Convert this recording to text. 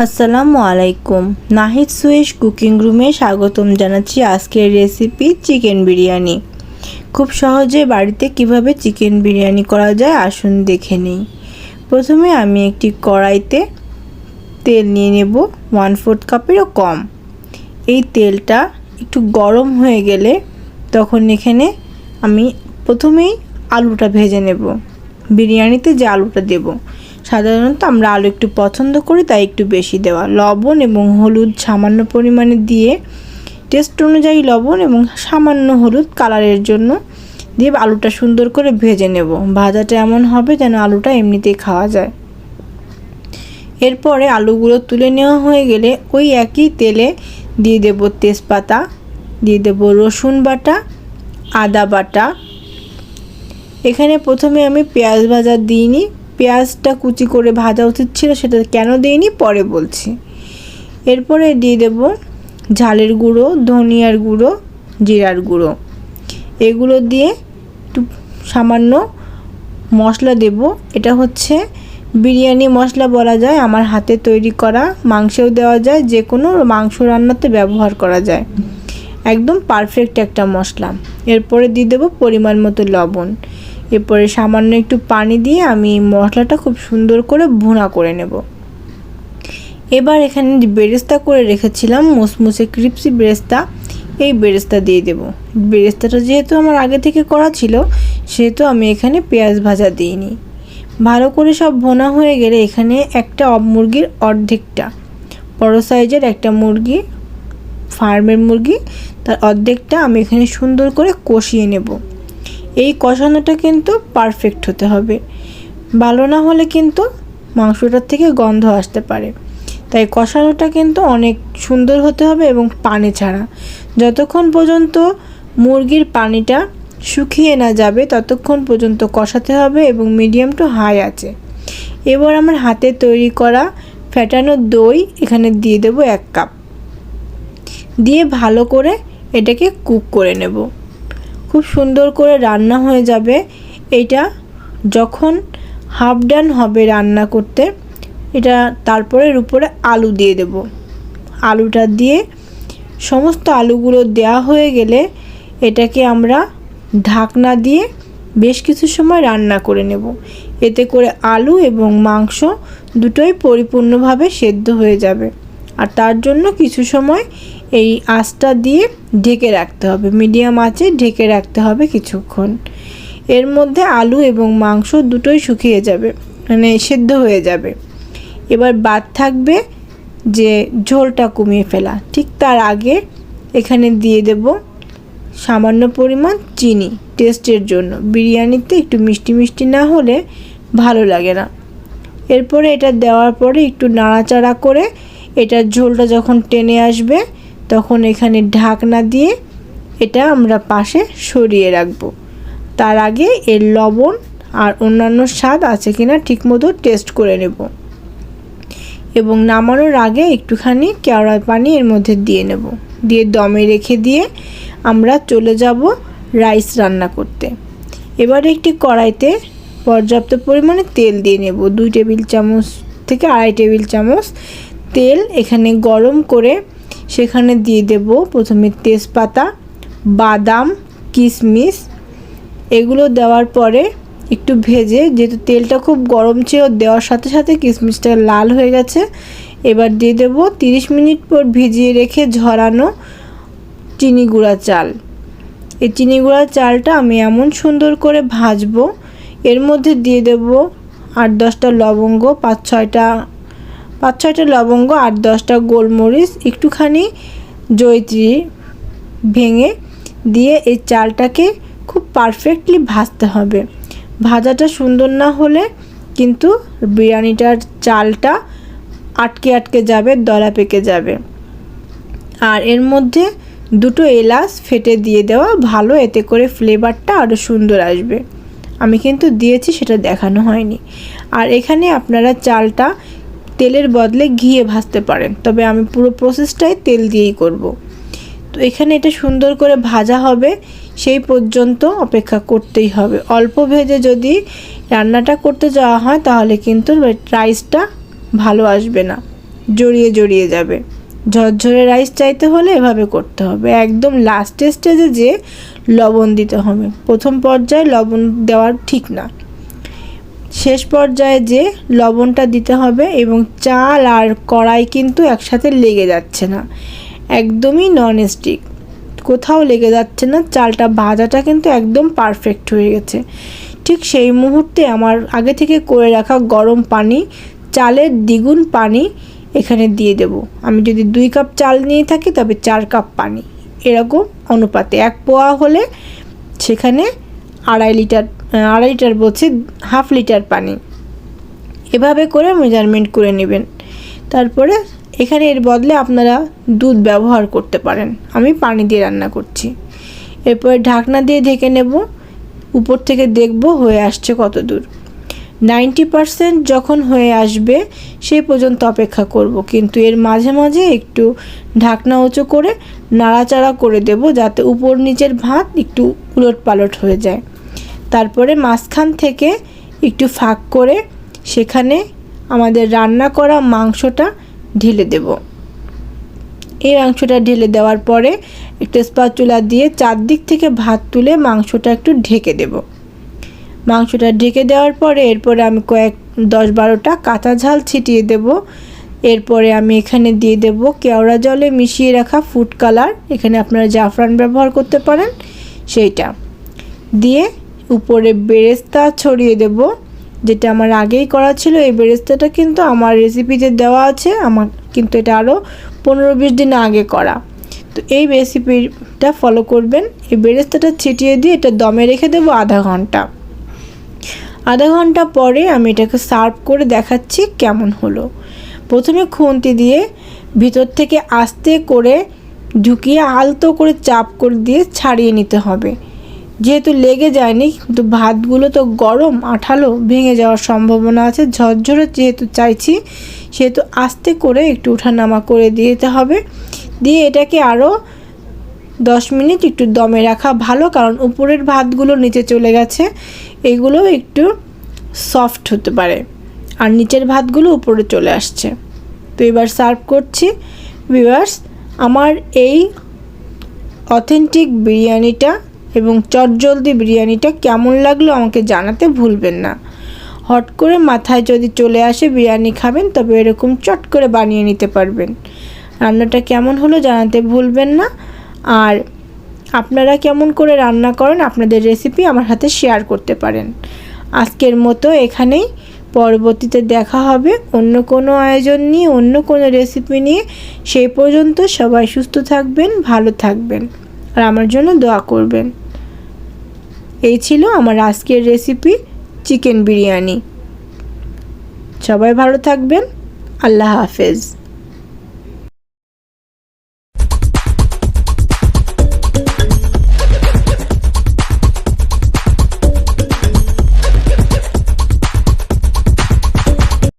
আসসালামু আলাইকুম। নাহিদ সুয়েশ কুকিং রুমে স্বাগতম জানাচ্ছি। আজকের রেসিপি চিকেন বিরিয়ানি। খুব সহজে বাড়িতে কিভাবে চিকেন বিরিয়ানি করা যায় আসুন দেখে নিই। প্রথমে আমি একটি কড়াইতে তেল নিয়ে নেব 1/4 কাপেরও কম। এই তেলটা একটু গরম হয়ে গেলে তখন এখানে আমি প্রথমেই আলুটা ভেজে নেব। বিরিয়ানিতে যে আলুটা দেব, সাধারণত আমরা আলু একটু পছন্দ করি, তাই একটু বেশি দেওয়া। লবণ এবং হলুদ সামান্য পরিমাণে দিয়ে, টেস্ট অনুযায়ী লবণ এবং সামান্য হলুদ কালারের জন্য দিয়ে আলুটা সুন্দর করে ভেজে নেব। ভাজাটা এমন হবে যেন আলুটা এমনিতেই খাওয়া যায়। এরপরে আলুগুলো তুলে নেওয়া হয়ে গেলে ওই একই তেলে দিয়ে দেব তেজপাতা, দিয়ে দেব রসুন বাটা, আদা বাটা। এখানে প্রথমে আমি পেঁয়াজ ভাজা দিইনি, পেঁয়াজটা কুচি করে ভাজা উচিত ছিল, সেটা কেন দিইনি পরে বলছি। এরপরে দিয়ে দেব ঝালের গুঁড়ো, ধনিয়ার গুঁড়ো, জিরার গুঁড়ো। এগুলো দিয়ে একটু সামান্য মশলা দেব। এটা হচ্ছে বিরিয়ানি মশলা বলা যায়, আমার হাতে তৈরি করা। মাংসেও দেওয়া যায়, যে কোনো মাংস রান্নাতে ব্যবহার করা যায়। একদম পারফেক্ট একটা মশলা। এরপরে দিয়ে দেব পরিমাণ মতো লবণ। এরপরে সামান্য একটু পানি দিয়ে আমি মশলাটা খুব সুন্দর করে ভুনা করে নেব। এবার এখানে যে বেরেস্তা করে রেখেছিলাম, মুসমুসে ক্রিপসি বেরেস্তা, এই বেরেস্তা দিয়ে দেব। বেরেস্তাটা যেহেতু আমার আগে থেকে করা ছিল, সেহেতু আমি এখানে পেঁয়াজ ভাজা দিইনি। ভালো করে সব ভুনা হয়ে গেলে এখানে একটা মুরগির অর্ধেকটা, বড় সাইজের একটা মুরগি, ফার্মের মুরগি, তার অর্ধেকটা আমি এখানে সুন্দর করে কষিয়ে নেব। এই কষানোটা কিন্তু পারফেক্ট হতে হবে, ভালো না হলে কিন্তু মাংসটার থেকে গন্ধ আসতে পারে। তাই কষানোটা কিন্তু অনেক সুন্দর হতে হবে এবং পানি ছাড়া। যতক্ষণ পর্যন্ত মুরগির পানিটা শুকিয়ে না যাবে ততক্ষণ পর্যন্ত কষাতে হবে এবং মিডিয়াম টু হাই আছে। এবার আমার হাতে তৈরি করা ফ্যাটানো দই এখানে দিয়ে দেব 1 কাপ, দিয়ে ভালো করে এটাকে কুক করে নেব। খুব সুন্দর করে রান্না হয়ে যাবে। এটা যখন হাফ ডান হবে রান্না করতে, এটা তারপরে এর উপরে আলু দিয়ে দেব। আলুটা দিয়ে সমস্ত আলুগুলো দেওয়া হয়ে গেলে এটাকে আমরা ঢাকনা দিয়ে বেশ কিছু সময় রান্না করে নেব। এতে করে আলু এবং মাংস দুটোই পরিপূর্ণভাবে সেদ্ধ হয়ে যাবে। আর তার জন্য কিছু সময় এই আঁচটা দিয়ে ঢেকে রাখতে হবে, মিডিয়াম আঁচে ঢেকে রাখতে হবে কিছুক্ষণ। এর মধ্যে আলু এবং মাংস দুটোই শুকিয়ে যাবে, মানে সেদ্ধ হয়ে যাবে। এবার বাদ থাকবে যে ঝোলটা কমিয়ে ফেলা। ঠিক তার আগে এখানে দিয়ে দেব সামান্য পরিমাণ চিনি টেস্টের জন্য। বিরিয়ানিতে একটু মিষ্টি মিষ্টি না হলে ভালো লাগে না। এরপরে এটা দেওয়ার পরে একটু নাড়াচাড়া করে এটার ঝোলটা যখন টেনে আসবে তখন এখানে ঢাকনা দিয়ে এটা আমরা পাশে সরিয়ে রাখব। তার আগে এর লবণ আর অন্যান্য স্বাদ আছে কিনা ঠিকমতো টেস্ট করে নেব এবং নামানোর আগে একটুখানি কেওড়া পানি এর মধ্যে দিয়ে নেব। দিয়ে দমে রেখে দিয়ে আমরা চলে যাব রাইস রান্না করতে। এবার একটি কড়াইতে পর্যাপ্ত পরিমাণে তেল দিয়ে নেব। 2 টেবিল চামচ থেকে 2.5 টেবিল চামচ তেল এখানে গরম করে সেখানে দিয়ে দেব প্রথমে তেজপাতা, বাদাম, কিশমিশ। এগুলো দেওয়ার পরে একটু ভেজে, যেহেতু তেলটা খুব গরম ছিল, দেওয়ার সাথে সাথে কিশমিশটা লাল হয়ে গেছে। এবার দিয়ে দেব 30 মিনিট পর ভিজিয়ে রেখে ঝরানো চিনি গুঁড়া চাল। এই চিনি গুঁড়া চালটা আমি এমন সুন্দর করে ভাজবো। এর মধ্যে দিয়ে দেব 8-10টা লবঙ্গ, 5-6টা লবঙ্গ, 8-10টা গোলমরিচ, একটুখানি জয়িত্রী ভেঙে দিয়ে এই চালটাকে খুব পারফেক্টলি ভাজতে হবে। ভাজাটা সুন্দর না হলে কিন্তু বিরিয়ানিটার চালটা আটকে আটকে যাবে, দলা পেকে যাবে। আর এর মধ্যে 2টো এলাচ ফেটে দিয়ে দেওয়া ভালো, এতে করে ফ্লেভারটা আরও সুন্দর আসবে। আমি কিন্তু দিয়েছি, সেটা দেখানো হয়নি। আর এখানে আপনারা চালটা তেলের বদলে ঘিয়ে ভাজতে পারেন, তবে আমি পুরো প্রসেসটাই তেল দিয়েই করব। তো এখানে এটা সুন্দর করে ভাজা হবে, সেই পর্যন্ত অপেক্ষা করতেই হবে। অল্প ভেজে যদি রান্নাটা করতে যাওয়া হয় তাহলে কিন্তু রাইসটা ভালো আসবে না। জড়িয়ে জড়িয়ে যাবে। ঝরঝরে রাইস চাইতে হলে এভাবে করতে হবে। একদম লাস্ট স্টেজে যে লবণ দিতে হবে, প্রথম পর্যায়ে লবণ দেওয়া ঠিক না, শেষ পর্যায়ে যে লবণটা দিতে হবে। এবং চাল আর কড়াই কিন্তু একসাথে লেগে যাচ্ছে না, একদমই নন স্টিক, কোথাও লেগে যাচ্ছে না। চালটা ভাজাটা কিন্তু একদম পারফেক্ট হয়ে গেছে। ঠিক সেই মুহূর্তে আমার আগে থেকে করে রাখা গরম পানি, চালের দ্বিগুণ পানি এখানে দিয়ে দেব। আমি যদি 2 কাপ চাল নিয়ে থাকি তবে 4 কাপ পানি, এরকম অনুপাতে। 1 পোয়া হলে সেখানে 2.5 লিটার বলছি, 1/2 লিটার পানি। এভাবে করে মেজারমেন্ট করে নেবেন। তারপরে এখানে এর বদলে আপনারা দুধ ব্যবহার করতে পারেন, আমি পানি দিয়ে রান্না করছি। এরপরে ঢাকনা দিয়ে ঢেকে নেব, উপর থেকে দেখব হয়ে আসছে কত দূর। 90% যখন হয়ে আসবে সেই পর্যন্ত অপেক্ষা করব, কিন্তু এর মাঝে মাঝে একটু ঢাকনা উঁচু করে নাড়াচাড়া করে দেব, যাতে উপর নিচের ভাত একটু উলট পালট হয়ে যায়। তারপরে মাঝখান থেকে একটু ফাঁক করে সেখানে আমাদের রান্না করা মাংসটা ঢেলে দেব। এই মাংসটা ঢেলে দেওয়ার পরে একটা স্প্যাচুলা দিয়ে চারদিক থেকে ভাত তুলে মাংসটা একটু ঢেকে দেব। মাংসটা ঢেকে দেওয়ার পরে এরপরে আমি 10-12টা কাঁচা ঝাল ছিটিয়ে দেব। এরপরে আমি এখানে দিয়ে দেব কেওড়া জলে মিশিয়ে রাখা ফুড কালার, এখানে আপনারা জাফরান ব্যবহার করতে পারেন, সেইটা দিয়ে উপরে বেরেস্তা ছড়িয়ে দেব, যেটা আমার আগেই করা ছিল। এই বেরেস্তাটা কিন্তু আমার রেসিপিতে দেওয়া আছে, আমার কিন্তু এটা আরও 15-20 দিন আগে করা। তো এই রেসিপিটা ফলো করবেন। এই বেরেস্তাটা ছিটিয়ে দিয়ে এটা দমে রেখে দেবো আধা ঘন্টা। আধা ঘন্টা পরে আমি এটাকে সার্ভ করে দেখাচ্ছি কেমন হলো। প্রথমে খুন্তি দিয়ে ভিতর থেকে আস্তে করে ঢুকিয়ে আলতো করে চাপ করে দিয়ে ছাড়িয়ে নিতে হবে, যেহেতু লেগে যায়নি, কিন্তু ভাতগুলো তো গরম আঠালো, ভেঙে যাওয়ার সম্ভাবনা আছে। ঝরঝরে যেহেতু চাইছি সেহেতু আস্তে করে একটু ওঠানামা করে দিতে হবে। দিয়ে এটাকে আরও 10 মিনিট একটু দমে রাখা ভালো, কারণ উপরের ভাতগুলো নিচে চলে গেছে, এগুলো একটু সফট হতে পারে, আর নিচের ভাতগুলো উপরে চলে আসছে। তো এবার সার্ভ করছি। ভিউয়ার্স, আমার এই অথেন্টিক বিরিয়ানিটা এবং চটজলদি বিরিয়ানিটা কেমন লাগলো আমাকে জানাতে ভুলবেন না। হট করে মাথায় যদি চলে আসে বিরিয়ানি খাবেন, তবে এরকম চট করে বানিয়ে নিতে পারবেন। রান্নাটা কেমন হলো জানাতে ভুলবেন না। আর আপনারা কেমন করে রান্না করেন আপনাদের রেসিপি আমার সাথে শেয়ার করতে পারেন। আজকের মতো এখানেই, পরবর্তীতে দেখা হবে অন্য কোনো আয়োজন নিয়ে, অন্য কোনো রেসিপি নিয়ে। সেই পর্যন্ত সবাই সুস্থ থাকবেন, ভালো থাকবেন, আর আমার জন্য দোয়া করবেন। এই ছিল আমার আজকের রেসিপি, চিকেন বিরিয়ানি। সবাই ভালো থাকবেন। আল্লাহ হাফেজ।